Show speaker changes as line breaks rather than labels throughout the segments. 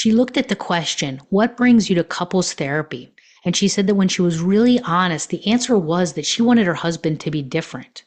She looked at the question, what brings you to couples therapy? And she said that when she was really honest, the answer was that she wanted her husband to be different.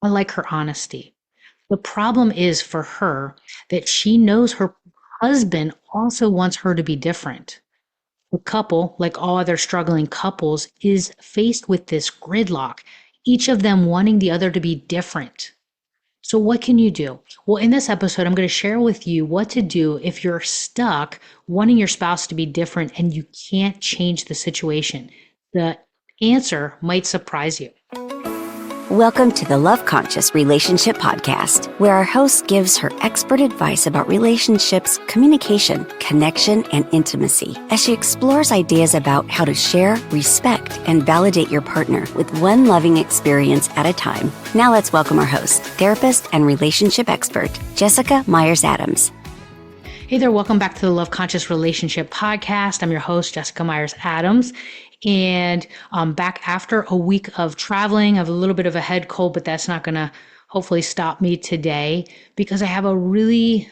I like her honesty. The problem is for her that she knows her husband also wants her to be different. The couple, like all other struggling couples, is faced with this gridlock, each of them wanting the other to be different. So, what can you do? Well, in this episode, I'm going to share with you what to do if you're stuck wanting your spouse to be different and you can't change the situation. The answer might surprise you.
Welcome to the Love Conscious Relationship Podcast, where our host gives her expert advice about relationships, communication, connection, and intimacy as she explores ideas about how to share, respect, and validate your partner with one loving experience at a time. Now let's welcome our host, therapist and relationship expert, Jessica Myers-Adams.
Hey there, welcome back to the Love Conscious Relationship Podcast. I'm your host, Jessica Myers-Adams. And back after a week of traveling. I have a little bit of a head cold, but that's not going to hopefully stop me today because I have a really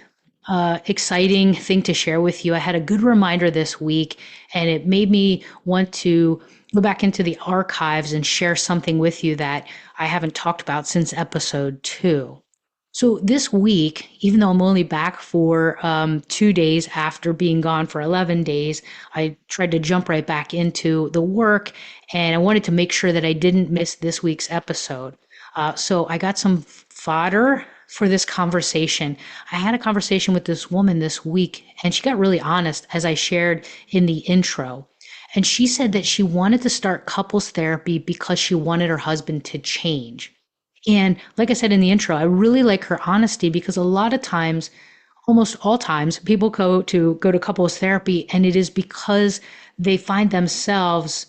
exciting thing to share with you. I had a good reminder this week, and it made me want to go back into the archives and share something with you that I haven't talked about since episode 2. So this week, even though I'm only back for 2 days after being gone for 11 days, I tried to jump right back into the work, and I wanted to make sure that I didn't miss this week's episode. So I got some fodder for this conversation. I had a conversation with this woman this week, and she got really honest, as I shared in the intro. And she said that she wanted to start couples therapy because she wanted her husband to change. And like I said in the intro, I really like her honesty because a lot of times, almost all times, people go to couples therapy, and it is because they find themselves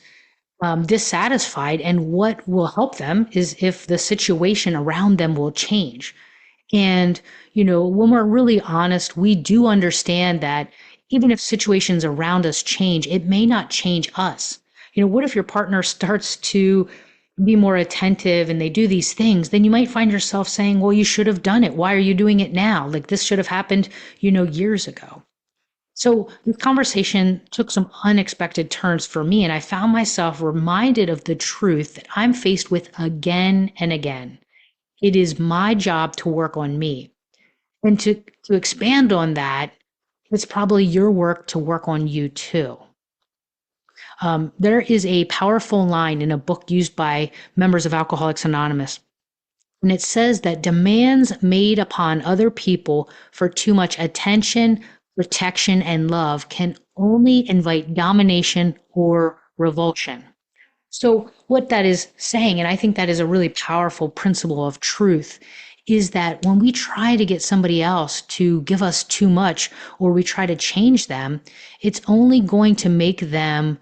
dissatisfied. And what will help them is if the situation around them will change. And, when we're really honest, we do understand that even if situations around us change, it may not change us. What if your partner starts to be more attentive and they do these things? Then you might find yourself saying, well, you should have done it. Why are you doing it now? Like this should have happened, years ago. So the conversation took some unexpected turns for me, and I found myself reminded of the truth that I'm faced with again and again. It is my job to work on me. And to expand on that, it's probably your work to work on you too. There is a powerful line in a book used by members of Alcoholics Anonymous. And it says that demands made upon other people for too much attention, protection, and love can only invite domination or revulsion. So what that is saying, and I think that is a really powerful principle of truth, is that when we try to get somebody else to give us too much, or we try to change them, it's only going to make them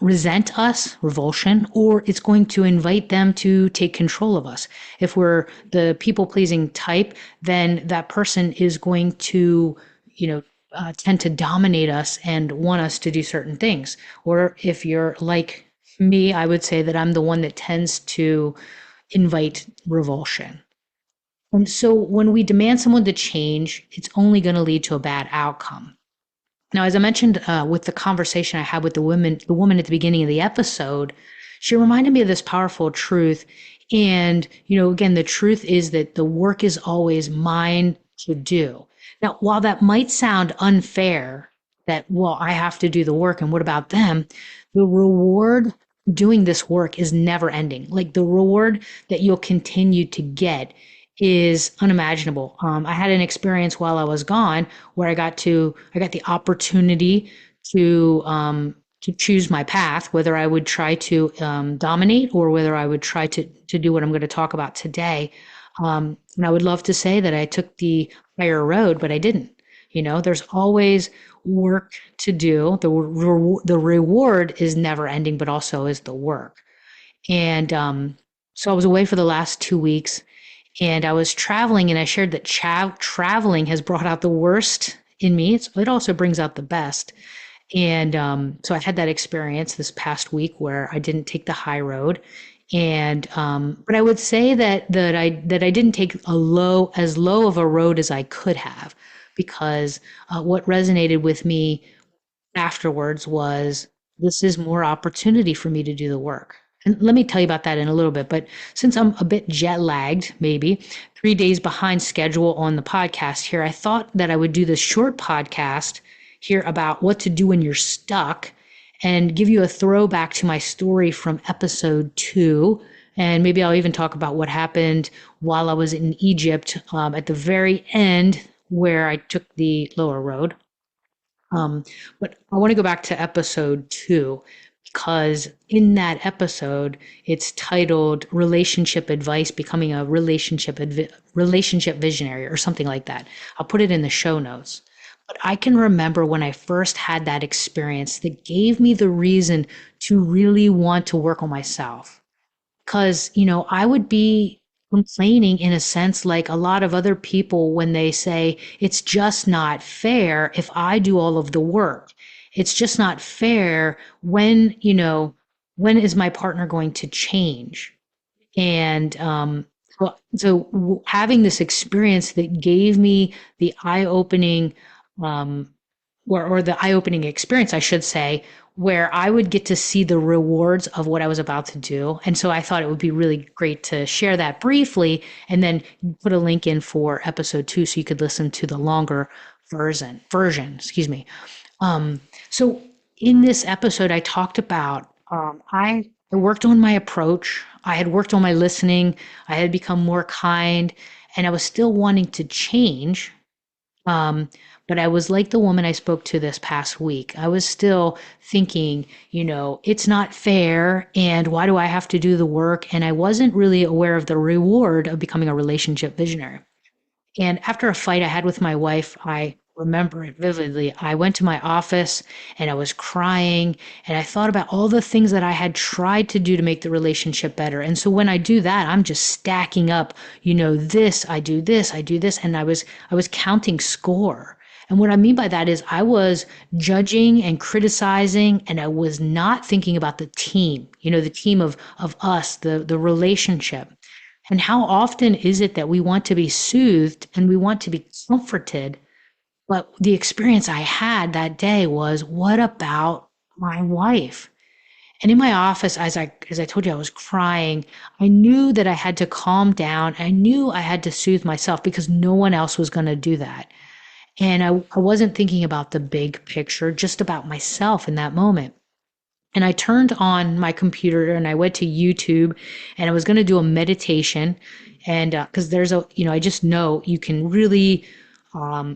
resent us, revulsion, or it's going to invite them to take control of us. If we're the people-pleasing type, then that person is going to, tend to dominate us and want us to do certain things. Or if you're like me, I would say that I'm the one that tends to invite revulsion. And so when we demand someone to change, it's only going to lead to a bad outcome. Now, as I mentioned with the conversation I had with the woman at the beginning of the episode, she reminded me of this powerful truth. And, again, the truth is that the work is always mine to do. Now, while that might sound unfair, that, well, I have to do the work and what about them? The reward doing this work is never ending. Like the reward that you'll continue to get is unimaginable. I had an experience while I was gone where I got the opportunity to choose my path, whether I would try to dominate or whether I would try to do what I'm going to talk about today. And I would love to say that I took the higher road, but I didn't. There's always work to do. The reward is never ending, but also is the work. And so I was away for the last 2 weeks. And I was traveling, and I shared that traveling has brought out the worst in me. It also brings out the best. And so I had that experience this past week where I didn't take the high road. And but I would say that I didn't take as low of a road as I could have. because what resonated with me afterwards was this is more opportunity for me to do the work. And let me tell you about that in a little bit. But since I'm a bit jet lagged, maybe 3 days behind schedule on the podcast here, I thought that I would do this short podcast here about what to do when you're stuck and give you a throwback to my story from episode 2. And maybe I'll even talk about what happened while I was in Egypt at the very end where I took the lower road. But I want to go back to episode 2 because in that episode, it's titled "Relationship Advice: Becoming a Relationship Visionary" or something like that. I'll put it in the show notes. But I can remember when I first had that experience that gave me the reason to really want to work on myself. Because, I would be complaining in a sense like a lot of other people when they say it's just not fair if I do all of the work. It's just not fair when is my partner going to change? And having this experience that gave me the eye-opening um, or the eye-opening experience, I should say, where I would get to see the rewards of what I was about to do. And so I thought it would be really great to share that briefly and then put a link in for episode 2 so you could listen to the longer excuse me. So in this episode, I talked about I worked on my approach. I had worked on my listening. I had become more kind, and I was still wanting to change. Um, but I was like the woman I spoke to this past week. I was still thinking, it's not fair. And why do I have to do the work? And I wasn't really aware of the reward of becoming a relationship visionary. And after a fight I had with my wife, I remember it vividly. I went to my office and I was crying and I thought about all the things that I had tried to do to make the relationship better. And so when I do that, I'm just stacking up, I do this, I do this. And I was counting score. And what I mean by that is I was judging and criticizing, and I was not thinking about the team, the team of us, the relationship. And how often is it that we want to be soothed and we want to be comforted? But the experience I had that day was, what about my wife? And in my office, as I told you, I was crying. I knew that I had to calm down. I knew I had to soothe myself because no one else was going to do that. And I wasn't thinking about the big picture, just about myself in that moment. And I turned on my computer and I went to YouTube and I was going to do a meditation. And because I just know you can really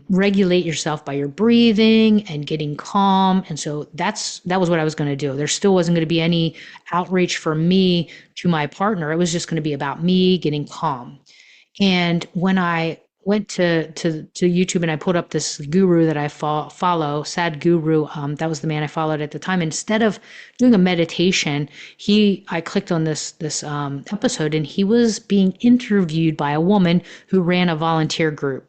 regulate yourself by your breathing and getting calm. And so that was what I was going to do. There still wasn't going to be any outreach for me to my partner. It was just going to be about me getting calm. And when I went to YouTube and I pulled up this guru that I follow, Sadhguru, that was the man I followed at the time. Instead of doing a meditation, I clicked on this episode, and he was being interviewed by a woman who ran a volunteer group.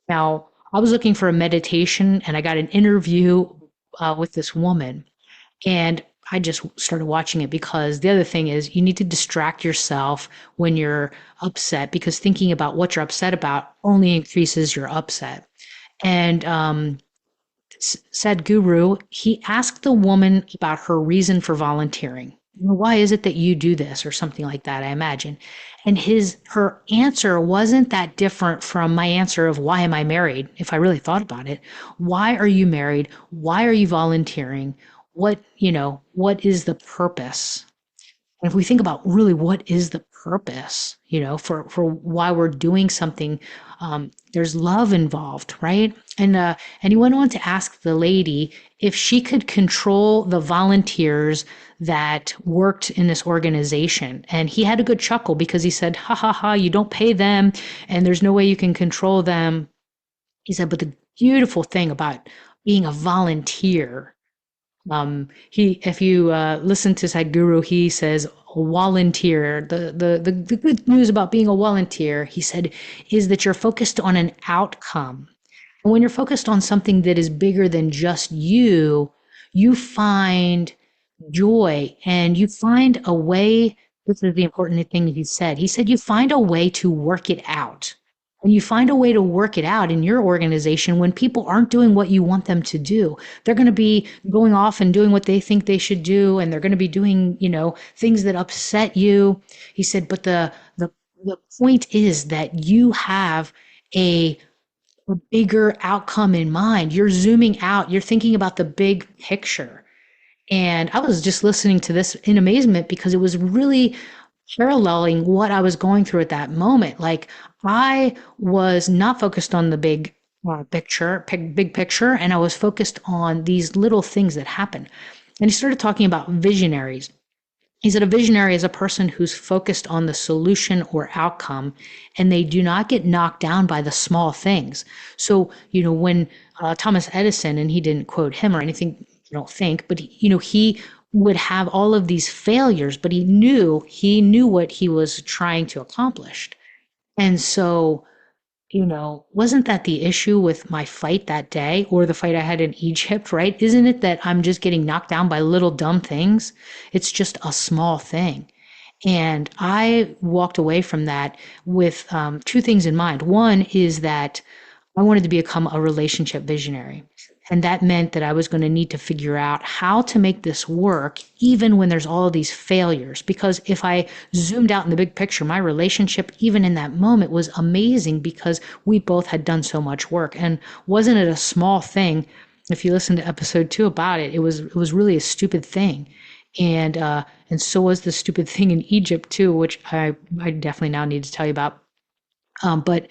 Now, I was looking for a meditation, and I got an interview with this woman, and I just started watching it because the other thing is you need to distract yourself when you're upset because thinking about what you're upset about only increases your upset. And said guru, he asked the woman about her reason for volunteering. Why is it that you do this or something like that, I imagine. And her answer wasn't that different from my answer of why am I married, if I really thought about it. Why are you married? Why are you volunteering? What is the purpose? And if we think about really what is the purpose, for why we're doing something, there's love involved, right? And he went on to ask the lady if she could control the volunteers that worked in this organization. And he had a good chuckle because he said, ha ha ha, you don't pay them and there's no way you can control them. He said, but the beautiful thing about being a volunteer, if you listen to Sadhguru, he says volunteer. The good news about being a volunteer, he said, is that you're focused on an outcome. And when you're focused on something that is bigger than just you, you find joy and you find a way. This is the important thing that he said. He said, you find a way to work it out. And you find a way to work it out in your organization when people aren't doing what you want them to do. They're going to be going off and doing what they think they should do, and they're going to be doing, things that upset you. He said, but the point is that you have a a bigger outcome in mind. You're zooming out, you're thinking about the big picture. And I was just listening to this in amazement because it was really paralleling what I was going through at that moment. Like I was not focused on the big picture, and I was focused on these little things that happen. And he started talking about visionaries. He said a visionary is a person who's focused on the solution or outcome, and they do not get knocked down by the small things. So, when Thomas Edison, and he didn't quote him or anything, I don't think, but he would have all of these failures, but he knew what he was trying to accomplish. And so, wasn't that the issue with my fight that day or the fight I had in Egypt, right? Isn't it that I'm just getting knocked down by little dumb things? It's just a small thing. And I walked away from that with two things in mind. One is that I wanted to become a relationship visionary. And that meant that I was going to need to figure out how to make this work, even when there's all of these failures. Because if I zoomed out in the big picture, my relationship, even in that moment, was amazing because we both had done so much work. And wasn't it a small thing? If you listen to episode 2 about it, it was really a stupid thing. And so was the stupid thing in Egypt too, which I definitely now need to tell you about. But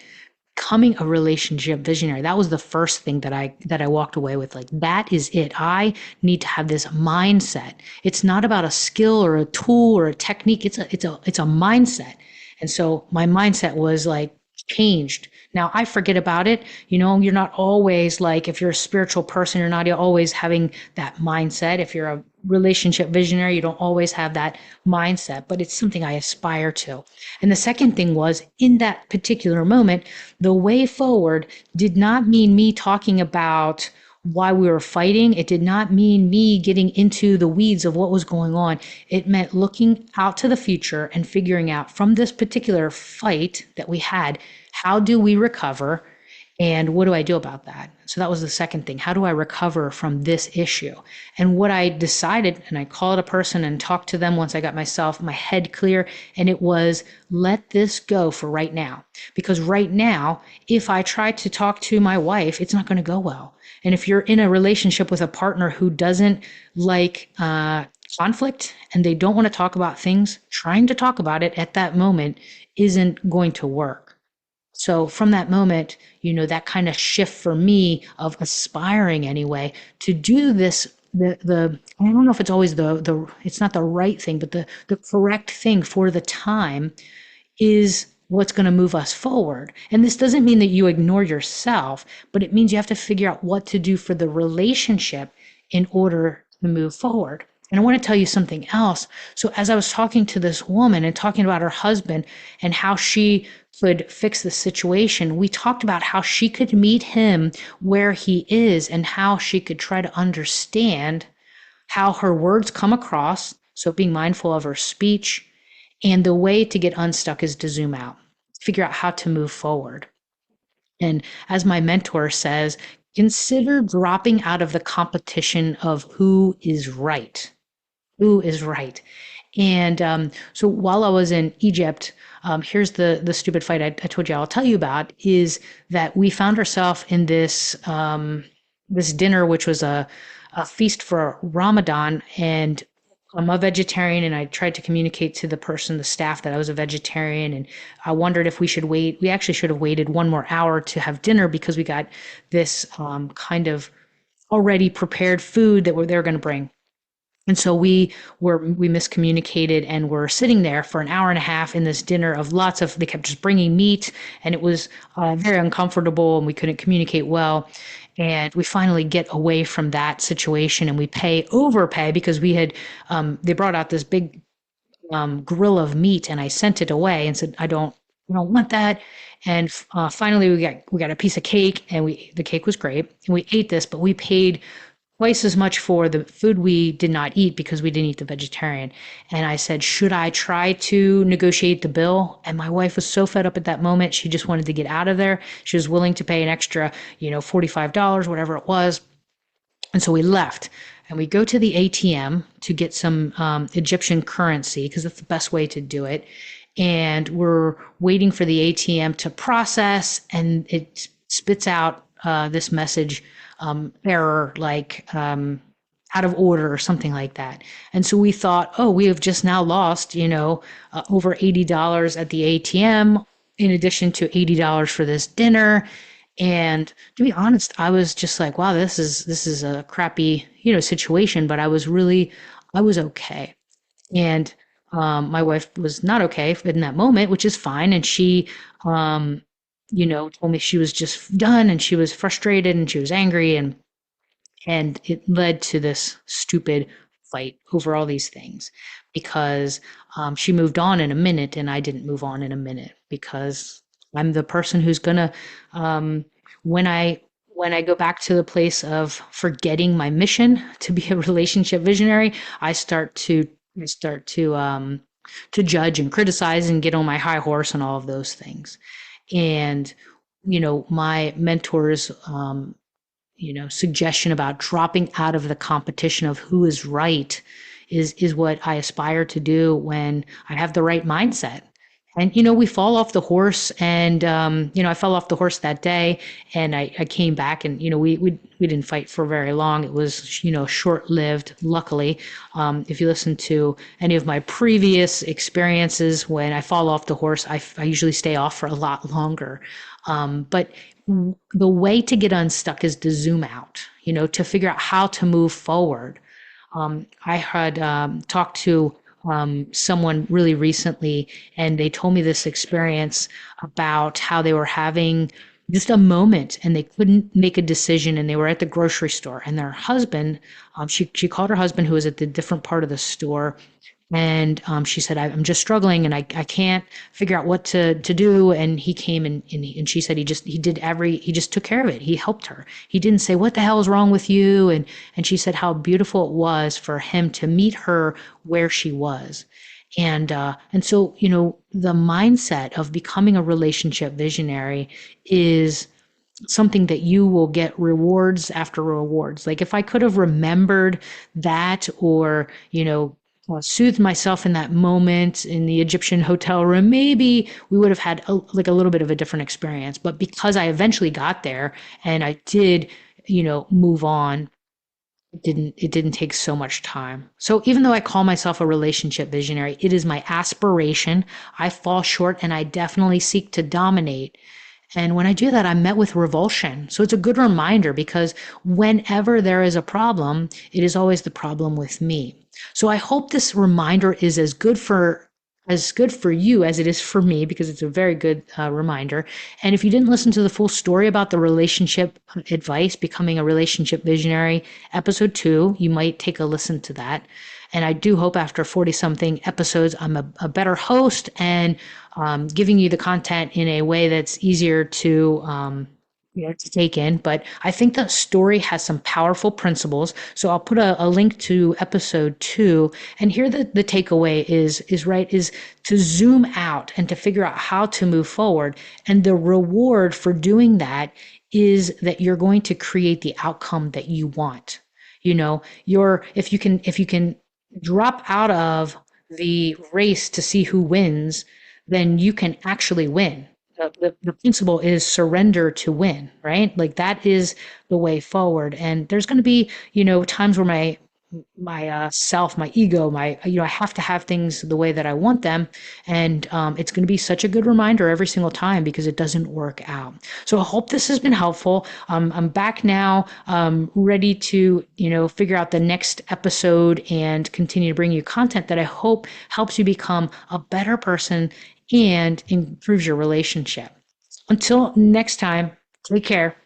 becoming a relationship visionary, that was the first thing that I walked away with. Like, that is it. I need to have this mindset. It's not about a skill or a tool or a technique. It's a mindset. And so my mindset was like changed. Now I forget about it. You're not always like, if you're a spiritual person, you're not always having that mindset. If you're a relationship visionary, you don't always have that mindset, but it's something I aspire to. And the second thing was, in that particular moment, the way forward did not mean me talking about why we were fighting. It did not mean me getting into the weeds of what was going on. It meant looking out to the future and figuring out, from this particular fight that we had, how do we recover? And what do I do about that? So that was the second thing. How do I recover from this issue? And what I decided, and I called a person and talked to them once I got my head clear, and it was, let this go for right now. Because right now, if I try to talk to my wife, it's not going to go well. And if you're in a relationship with a partner who doesn't like conflict and they don't want to talk about things, trying to talk about it at that moment isn't going to work. So from that moment, that kind of shift for me of aspiring anyway to do this, the I don't know if it's always it's not the right thing, but the correct thing for the time is what's going to move us forward. And this doesn't mean that you ignore yourself, but it means you have to figure out what to do for the relationship in order to move forward. And I want to tell you something else. So as I was talking to this woman and talking about her husband and how she could fix the situation, we talked about how she could meet him where he is and how she could try to understand how her words come across. So being mindful of her speech, and the way to get unstuck is to zoom out, figure out how to move forward. And as my mentor says, consider dropping out of the competition of who is right. Who is right? And so while I was in Egypt, here's the stupid fight I told you I'll tell you about, is that we found ourselves in this dinner, which was a feast for Ramadan, and I'm a vegetarian, and I tried to communicate to the staff, that I was a vegetarian, and I wondered if we should wait. We actually should have waited one more hour to have dinner because we got this kind of already prepared food that they were going to bring. And so we miscommunicated, and we're sitting there for an hour and a half in this dinner of they kept just bringing meat, and it was very uncomfortable, and we couldn't communicate well. And we finally get away from that situation, and we overpay because they brought out this big grill of meat, and I sent it away and said, I don't want that. And finally we got a piece of cake, and the cake was great, and we ate this, but we paid twice as much for the food we did not eat because we didn't eat the vegetarian. And I said, should I try to negotiate the bill? And my wife was so fed up at that moment. She just wanted to get out of there. She was willing to pay an extra, $45, whatever it was. And so we left and we go to the ATM to get some Egyptian currency because that's the best way to do it. And we're waiting for the ATM to process, and it spits out this message, error, like out of order or something like that. And so we thought, oh, we have just now lost, over $80 at the ATM, in addition to $80 for this dinner. And to be honest, I was just like, wow, this is a crappy, situation, but I was okay. And my wife was not okay in that moment, which is fine. And she, told me she was just done and she was frustrated and she was angry, and it led to this stupid fight over all these things because she moved on in a minute and I didn't move on in a minute because I'm the person who's gonna when I go back to the place of forgetting my mission to be a relationship visionary, I start to judge and criticize and get on my high horse and all of those things. And my mentors suggestion about dropping out of the competition of who is right is what I aspire to do when I have the right mindset. And we fall off the horse, and I fell off the horse that day, and I came back, and we didn't fight for very long. It was short lived. Luckily, if you listen to any of my previous experiences, when I fall off the horse, I usually stay off for a lot longer. But the way to get unstuck is to zoom out, to figure out how to move forward. I had talked to someone really recently, and they told me this experience about how they were having just a moment and they couldn't make a decision, and they were at the grocery store, and their husband, she called her husband, who was at the different part of the store, and she said, I'm just struggling and I can't figure out what to do. And he came and she said he just took care of it. He helped her. He didn't say, what the hell is wrong with you? And she said how beautiful it was for him to meet her where she was. And so, the mindset of becoming a relationship visionary is something that you will get rewards after rewards. Like if I could have remembered that, or, soothed myself in that moment in the Egyptian hotel room, maybe we would have had a little bit of a different experience. But because I eventually got there and I did, move on, it didn't take so much time. So even though I call myself a relationship visionary, it is my aspiration. I fall short and I definitely seek to dominate. And when I do that, I'm met with revulsion. So it's a good reminder, because whenever there is a problem, it is always the problem with me. So I hope this reminder is as good for you as it is for me, because it's a very good reminder. And if you didn't listen to the full story about the relationship advice, becoming a relationship visionary, episode 2, you might take a listen to that. And I do hope after 40 something episodes, I'm a better host and giving you the content in a way that's easier to take in. But I think the story has some powerful principles. So I'll put a link to episode 2. And here the takeaway is to zoom out and to figure out how to move forward. And the reward for doing that is that you're going to create the outcome that you want. If you can drop out of the race to see who wins, then you can actually win. The principle is surrender to win, right? Like that is the way forward. And there's going to be, times where my self, my ego, I have to have things the way that I want them. And it's going to be such a good reminder every single time, because it doesn't work out. So I hope this has been helpful. I'm back now, ready to, figure out the next episode and continue to bring you content that I hope helps you become a better person and improves your relationship. Until next time, take care.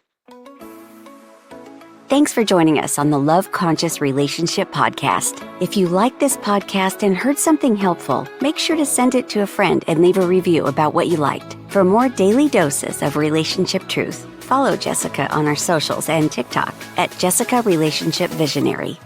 Thanks for joining us on the Love Conscious Relationship Podcast. If you like this podcast and heard something helpful, make sure to send it to a friend and leave a review about what you liked. For more daily doses of relationship truth, follow Jessica on our socials and TikTok at Jessica Relationship Visionary.